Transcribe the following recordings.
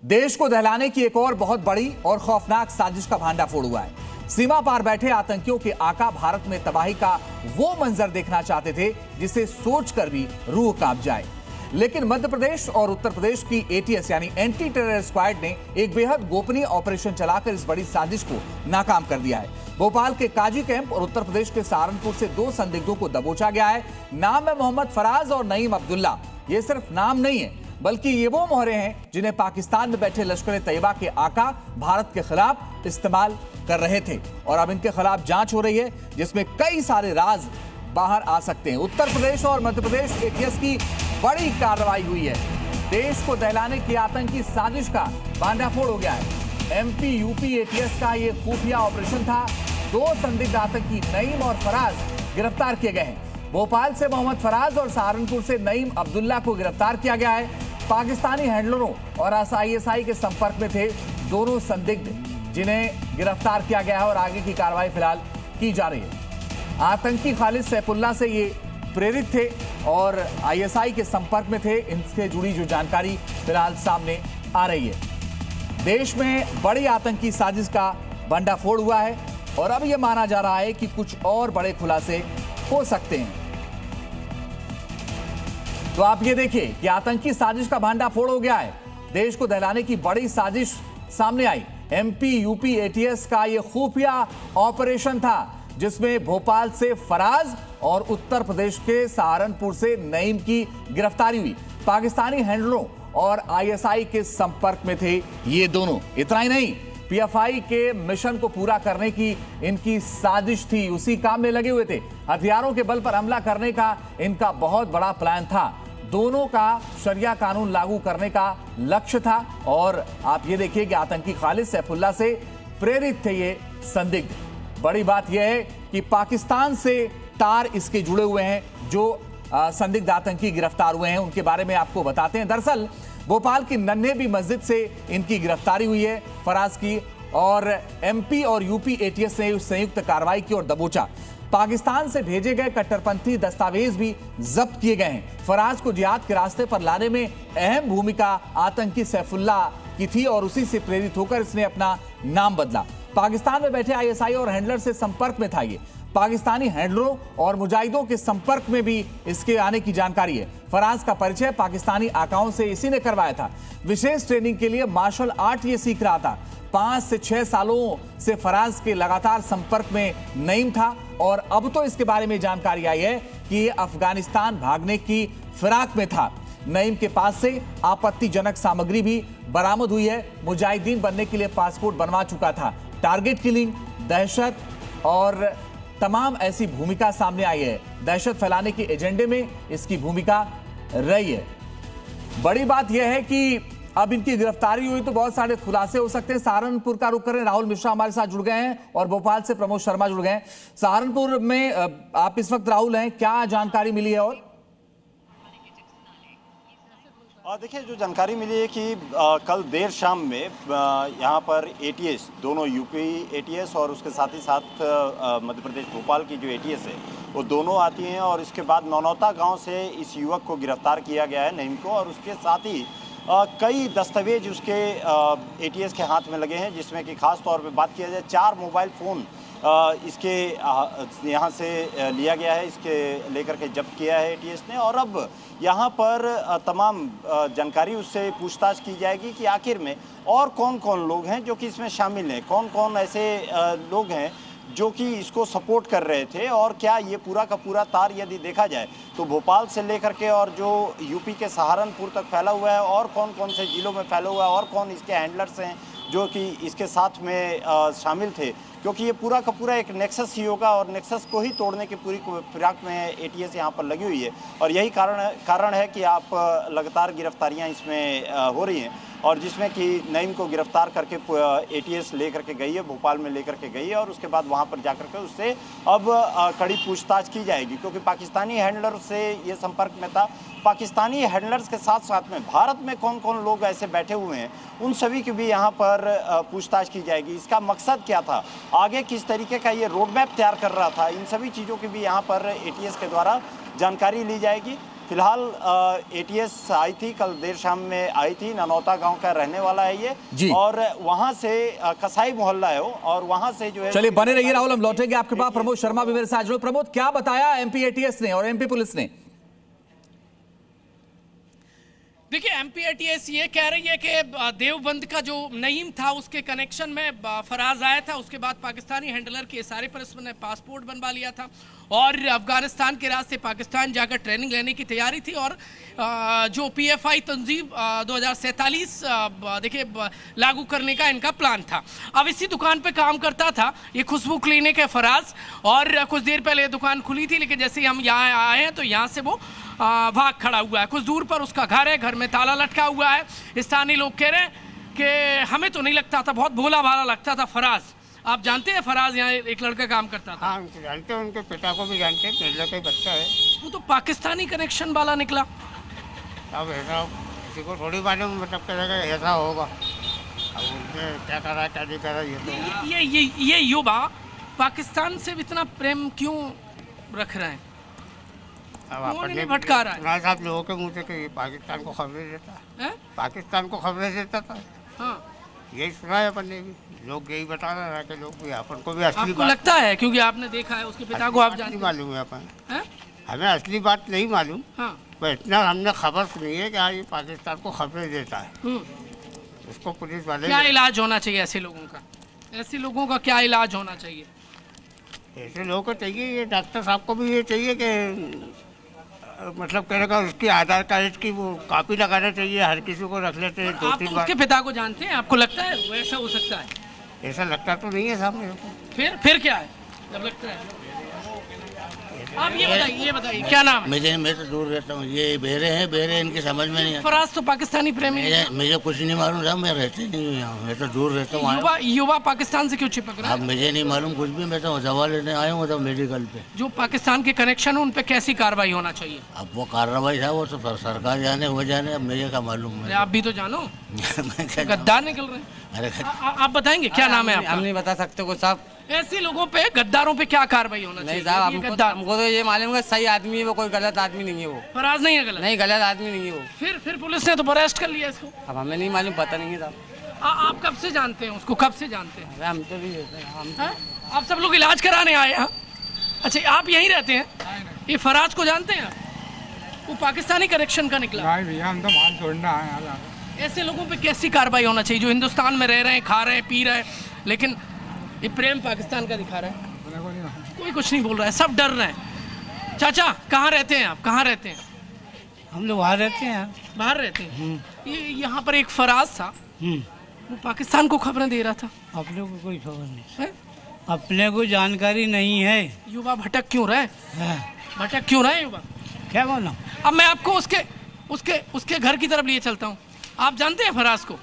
देश को दहलाने की एक और बहुत बड़ी और खौफनाक साजिश का भांडाफोड़ हुआ है। सीमा पार बैठे आतंकियों के आका भारत में तबाही का वो मंजर देखना चाहते थे जिसे सोचकर भी रूह कांप जाए। लेकिन मध्य प्रदेश और उत्तर प्रदेश की एटीएस यानी एंटी टेरर स्क्वाड ने एक बेहद गोपनीय ऑपरेशन चलाकर इस बड़ी साजिश को नाकाम कर दिया है। भोपाल के काजी कैंप और उत्तर प्रदेश के सहारनपुर से दो संदिग्धों को दबोचा गया है। नाम है मोहम्मद फराज और नईम अब्दुल्ला। ये सिर्फ नाम नहीं है बल्कि ये वो मोहरे हैं जिन्हें पाकिस्तान में बैठे लश्कर तैयबा के आका भारत के खिलाफ इस्तेमाल कर रहे थे और अब इनके खिलाफ जांच हो रही है जिसमें कई सारे राज बाहर आ सकते हैं। उत्तर प्रदेश और मध्य प्रदेश एटीएस की बड़ी कार्रवाई हुई है। देश को दहलाने की आतंकी साजिश का भांडाफोड़ हो गया है। एमपी यूपी एटीएस का ये खुफिया ऑपरेशन था। दो संदिग्ध आतंकी नईम और फराज गिरफ्तार किए गए हैं। भोपाल से मोहम्मद फराज और सहारनपुर से नईम अब्दुल्ला को गिरफ्तार किया गया है। पाकिस्तानी हैंडलरों और आईएसआई के संपर्क में थे दोनों संदिग्ध जिन्हें गिरफ्तार किया गया है और आगे की कार्रवाई फिलहाल की जा रही है। आतंकी खालिद सैफुल्लाह से ये प्रेरित थे और आईएसआई के संपर्क में थे। इनसे जुड़ी जो जानकारी फिलहाल सामने आ रही है। देश में बड़ी आतंकी साजिश का भंडाफोड़ हुआ है और अब यह माना जा रहा है कि कुछ और बड़े खुलासे हो सकते हैं। तो आप ये देखिए कि आतंकी साजिश का भांडाफोड़ हो गया है। देश को दहलाने की बड़ी साजिश सामने आई। एमपी यूपी एटीएस का ये खुफिया ऑपरेशन था जिसमें भोपाल से फराज और उत्तर प्रदेश के सहारनपुर से नईम की गिरफ्तारी हुई। पाकिस्तानी हैंडलरों और आईएसआई के संपर्क में थे ये दोनों। इतना ही नहीं, पीएफआई के मिशन को पूरा करने की इनकी साजिश थी। उसी काम में लगे हुए थे। हथियारों के बल पर हमला करने का इनका बहुत बड़ा प्लान था। दोनों का शरिया कानून लागू करने का लक्ष्य था और आप ये देखिए कि आतंकी खालिद सैफुल्लाह से प्रेरित थे ये संदिग्ध। बड़ी बात यह है कि पाकिस्तान से तार इसके जुड़े हुए हैं। जो संदिग्ध आतंकी गिरफ्तार हुए हैं उनके बारे में आपको बताते हैं। दरअसल भोपाल की नन्हे भी मस्जिद से इनकी गिरफ्तारी हुई है फराज की और एमपी और यूपी एटीएस ने संयुक्त कार्रवाई की और दबोचा। पाकिस्तान से भेजे गए कट्टरपंथी दस्तावेज भी जब्त किए गए हैं। फराज को जिहाद के रास्ते पर लाने में अहम भूमिका आतंकी सैफुल्लाह की थी और उसी से प्रेरित होकर इसने अपना नाम बदला। पाकिस्तान में बैठे आईएसआई और हैंडलर से संपर्क में था। ये पाकिस्तानी हैंडलरों और मुजाहिदों के संपर्क में भी इसके आने की जानकारी है। फराज का परिचय पाकिस्तानी आकाओं से इसी ने करवाया था। विशेष ट्रेनिंग के लिए मार्शल आर्ट ये सीख रहा था। 5 से 6 सालों से फराज के लगातार संपर्क में नईम था और अब तो इसके बारे में जानकारी आई है कि ये अफगानिस्तान भागने की फिराक में था। नईम के पास से आपत्तिजनक सामग्री भी बरामद हुई है। मुजाहिदीन बनने के लिए पासपोर्ट बनवा चुका था। टारगेट किलिंग, दहशत और तमाम ऐसी भूमिका सामने आई है। दहशत फैलाने के एजेंडे में इसकी भूमिका रही है। बड़ी बात यह है कि अब इनकी गिरफ्तारी हुई तो बहुत सारे खुलासे हो सकते हैं। सहारनपुर का रुख करें। राहुल मिश्रा हमारे साथ जुड़ गए हैं और भोपाल से प्रमोद शर्मा जुड़ गए हैं। सहारनपुर में आप इस वक्त राहुल हैं, क्या जानकारी मिली है? और देखिए, जो जानकारी मिली है कि कल देर शाम में यहाँ पर एटीएस, दोनों यूपी एटीएस और उसके साथ ही साथ मध्य प्रदेश भोपाल की जो एटीएस है वो दोनों आती हैं और इसके बाद नौनौता गांव से इस युवक को गिरफ्तार किया गया है, नईम को, और उसके साथ ही कई दस्तावेज उसके एटीएस के हाथ में लगे हैं जिसमें कि खास तौर पे बात किया जाए 4 मोबाइल फ़ोन इसके यहाँ से लिया गया है, इसके लेकर के जब्त किया है एटीएस ने। और अब यहाँ पर तमाम जानकारी उससे पूछताछ की जाएगी कि आखिर में और कौन कौन लोग हैं जो कि इसमें शामिल हैं, कौन कौन ऐसे लोग हैं जो कि इसको सपोर्ट कर रहे थे और क्या ये पूरा का पूरा तार यदि देखा जाए तो भोपाल से लेकर के और जो यूपी के सहारनपुर तक फैला हुआ है और कौन कौन से जिलों में फैला हुआ है और कौन इसके हैंडलर्स हैं जो कि इसके साथ में शामिल थे, क्योंकि ये पूरा का पूरा एक नेक्सस ही होगा और नेक्सस को ही तोड़ने की पूरी फिराक में एटीएस यहाँ पर लगी हुई है। और यही कारण है कि आप लगातार गिरफ्तारियाँ इसमें हो रही हैं और जिसमें कि नईम को गिरफ्तार करके एटीएस लेकर के गई है, भोपाल में लेकर के गई है और उसके बाद वहाँ पर जाकर के उससे अब कड़ी पूछताछ की जाएगी, क्योंकि पाकिस्तानी हैंडलर से ये संपर्क में था। पाकिस्तानी हैंडलर्स के साथ साथ में भारत में कौन कौन लोग ऐसे बैठे हुए हैं उन सभी की भी यहाँ पर पूछताछ की जाएगी। इसका मकसद क्या था, आगे किस तरीके का ये रोड मैप तैयार कर रहा था, इन सभी चीज़ों की भी यहाँ पर एटीएस के द्वारा जानकारी ली जाएगी। फिलहाल एटीएस आई थी, कल देर शाम में आई थी। ननौता गांव का रहने वाला है ये जी। और वहां से कसाई मोहल्ला है वो, और वहां से जो है। चलिए बने रहिए राहुल, हम लौटेंगे आपके पास। प्रमोद शर्मा भी मेरे साथ जुड़े। प्रमोद, क्या बताया एमपी एटीएस ने और एमपी पुलिस ने? देखिए, एमपीएटीएस ये कह रही है कि देवबंद का जो नईम था उसके कनेक्शन में फराज आया था। उसके बाद पाकिस्तानी हैंडलर के इशारे पर उसने पासपोर्ट बनवा लिया था और अफगानिस्तान के रास्ते पाकिस्तान जाकर ट्रेनिंग लेने की तैयारी थी। और जो पीएफआई तंजीम 2047 देखिए लागू करने का इनका प्लान था। अब इसी दुकान पे काम करता था ये खुशबू क्लिनिक है फराज, और कुछ देर पहले ये दुकान खुली थी, लेकिन जैसे ही हम यहाँ आए हैं तो यहाँ से वो भाग खड़ा हुआ है। कुछ दूर पर उसका घर है, घर में ताला लटका हुआ है। स्थानीय लोग कह रहे हैं कि हमें तो नहीं लगता था, बहुत भोला भाला लगता था फराज। आप जानते हैं फराज यहाँ एक लड़का काम करता था? हाँ, उनको जानते हैं, उनके पिता को भी जानते हैं, केरला का बच्चा है। वो तो पाकिस्तानी कनेक्शन वाला निकला। अब ऐसा किसी को थोड़ी मालूम, मतलब करेगा ऐसा होगा। अब उनने क्या करा क्या नहीं करा ये तो। ये युवा पाकिस्तान से इतना प्रेम क्यों रख रहे हैं? अब कौन इन्हें भटका रहा है? ना साहब लोगों के मुँह से कि ये पाकिस्तान को खबरें देता है, पाकिस्तान को खबरें देता था। हाँ, यही सुना है अपन ने भी, लोग यही बता रहे हैं कि लोग भी अपन को भी असली आपको बात लगता है क्योंकि आपने देखा है उसके पिता को, आप नहीं जानते हैं? मालूम है अपन, हैं? हमें असली बात नहीं मालूम, हाँ। पर इतना हमने खबर सुनी है कि हाँ ये पाकिस्तान को खबरें देता है। उसको पुलिस वाले क्या इलाज होना चाहिए ऐसे लोगों का? ऐसे लोगों का क्या इलाज होना चाहिए? ऐसे लोगों को चाहिए, ये डॉक्टर साहब को भी ये चाहिए कि मतलब कहेगा उसकी आधार कार्ड की वो कॉपी लगाना चाहिए, हर किसी को रख लेते हैं आप तो उसके पिता को जानते हैं, आपको लगता है वो ऐसा हो सकता है? ऐसा लगता तो नहीं है साहब मेरे को। फिर क्या है जब लगता है? आप ये बताइए क्या नाम है? मैं तो दूर रहता हूँ, ये बहरे हैं, बहरे इनकी समझ में नहीं आता। फराज तो पाकिस्तानी प्रेमी है। मुझे कुछ नहीं मालूम साहब, मैं रहते नहीं हूँ यहाँ, मैं तो दूर रहता हूँ। युवा पाकिस्तान से क्यों चिपक रहा है? अब मुझे नहीं मालूम कुछ भी, मैं तो दवा लेने आया हूँ तो मेडिकल पे। जो पाकिस्तान के कनेक्शन है उन पे कैसी कार्रवाई होना चाहिए? अब वो कार्रवाई था वो तो सरकार जाने हो जाने, अब मुझे क्या मालूम अरे है। आप भी तो जानो, मैं क्या गद्दार निकल रहे हैं। अरे आप बताएंगे क्या नाम है आपका? हम नहीं बता सकते कुछ साहब। ऐसे लोगों पे, गद्दारों पे क्या कार्रवाई होना चाहिए? नहीं साहब, ये हमको हमको तो ये मालूम है सही आदमी है वो, कोई गलत आदमी नहीं है वो। फराज नहीं है गलत? नहीं, गलत आदमी नहीं है वो। फिर पुलिस ने तो अरेस्ट कर लिया इसको। अब हमें नहीं मालूम, पता नहीं है साहब। आप कब से जानते हैं उसको? कब से जानते हैं? अरे हम तो भी हम हैं? आप सब लोग इलाज कराने आए हैं? अच्छा, आप यहीं रहते हैं? ये फराज को जानते हैं? वो पाकिस्तानी कनेक्शन का निकला। नहीं भैया, हम तो माल छोड़ना है। ऐसे लोगों पे कैसी कार्रवाई होना चाहिए जो हिंदुस्तान में रह रहे हैं, खा रहे हैं, पी रहे हैं, लेकिन ये प्रेम पाकिस्तान का दिखा रहा है? कोई कुछ नहीं बोल रहा है, सब डर रहे हैं। चाचा कहाँ रहते हैं आप? कहाँ रहते हैं? हम लोग वहाँ रहते हैं। बाहर रहते हैं। ये यहाँ पर एक फराज था, वो पाकिस्तान को खबरें दे रहा था। अपने को कोई खबर नहीं है? अपने को जानकारी नहीं है। युवा भटक क्यों रहे? भटक क्यों रहे युवा? क्या बोला? अब मैं आपको उसके घर की तरफ लिए चलता हूँ। आप जानते हैं फराज को?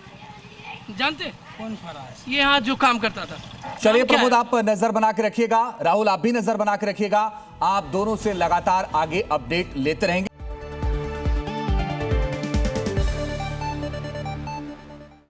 जानते हैं? कौन फराज? ये यहाँ जो काम करता था। चलिए नाम क्या प्रमोद, है? आप नजर बना के रखिएगा। राहुल, आप भी नजर बना के रखिएगा। आप दोनों से लगातार आगे अपडेट लेते रहेंगे।